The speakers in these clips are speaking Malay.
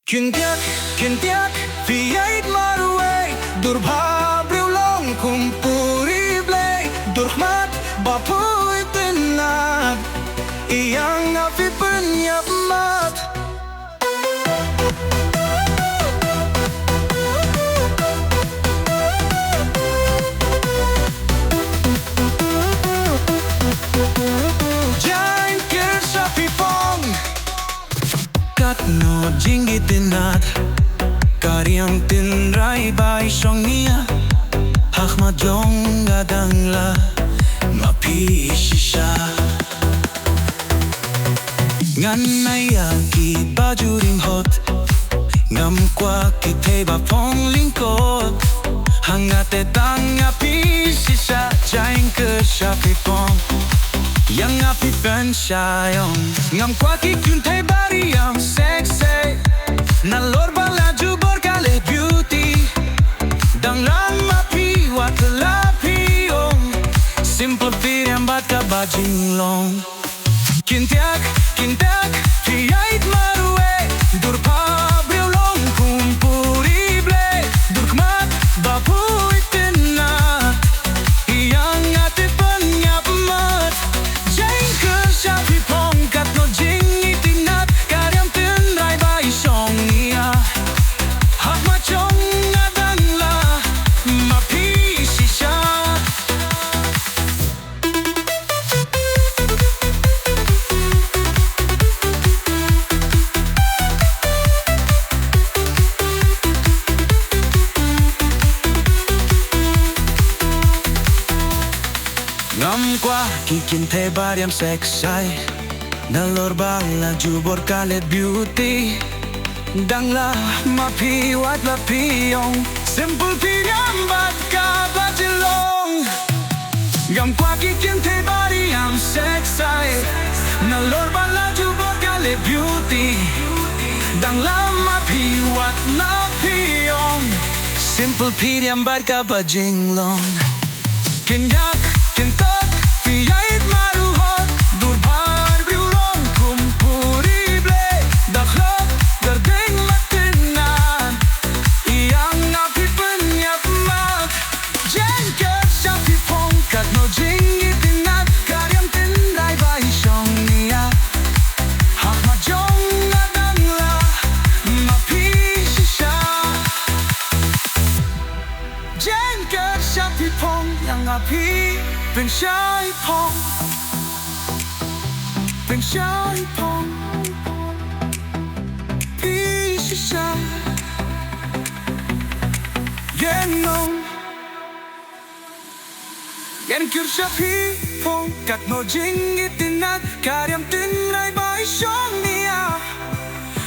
Kintiak, fiait maruay, durbabriu long kumpuri blay, durhmat bapuy tinad, iyang api penyapmat. Jaiñ kyrshah phong kat no jingi tinat karyam tin rai bai shong nia hachma jong gadang la mapi shisha ngan naya ki bajuring hot ngam kwa ki teba phong lingkot hangate tang api shisha Jaiñ kyrshah phong yang api pensyayong ngam kwa ki kun te bari yang sexy nalor bala jubor kale beauty dang lang api wat lapi ong simple piriam bat ka bajing long kintiak fiait marue durpabriu long kumpuri ble durkmat bapuy tinat iyang ati penyapmat Jaiñ kyrshah phong kat no jingi tinat karyam tin rai bai shong nia hachma jong gadang la mapi shisha ngam kwa kikin te bariam sexy nalor bala jubor kale beauty dang la mapi wat la piong simple piriam bat ka bajilong ngam kwa kikin te bariam sexy nalor bala jubor kale beauty dang la mapi wat la piong simple piriam bat ka bajilong kinyak fiait maruhot durbabriu long kumpuri ble dakhlok dardeng matinan iyang api penyapmat Jaiñ kyrshah phong kat no jingi tinat karyam tin rai bai shong nia hachma jong gadang la mapi shisha Jaiñ kyrshah phong yang api pensyai phong pi shisha yen nong Jaiñ kyrshah phong kat no jingi tinat karyam tin rai bai shong nia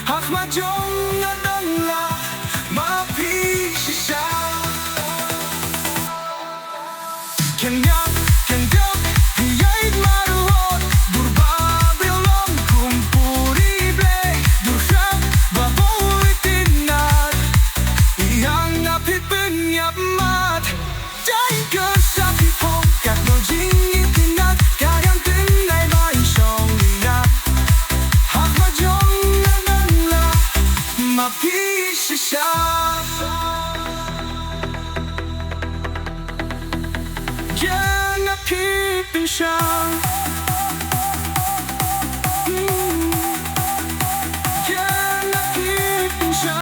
hachma jong gadang la mapi shisha kinyak fiait maruhot durbabriu long kumpuri ble durham bapuy tinat iyang api penyapmat Jaiñ kyrshah phong kat no jingi tinat karyam tin rai bai shong nia hachma jong gadang la mapi shisha yang api pensyai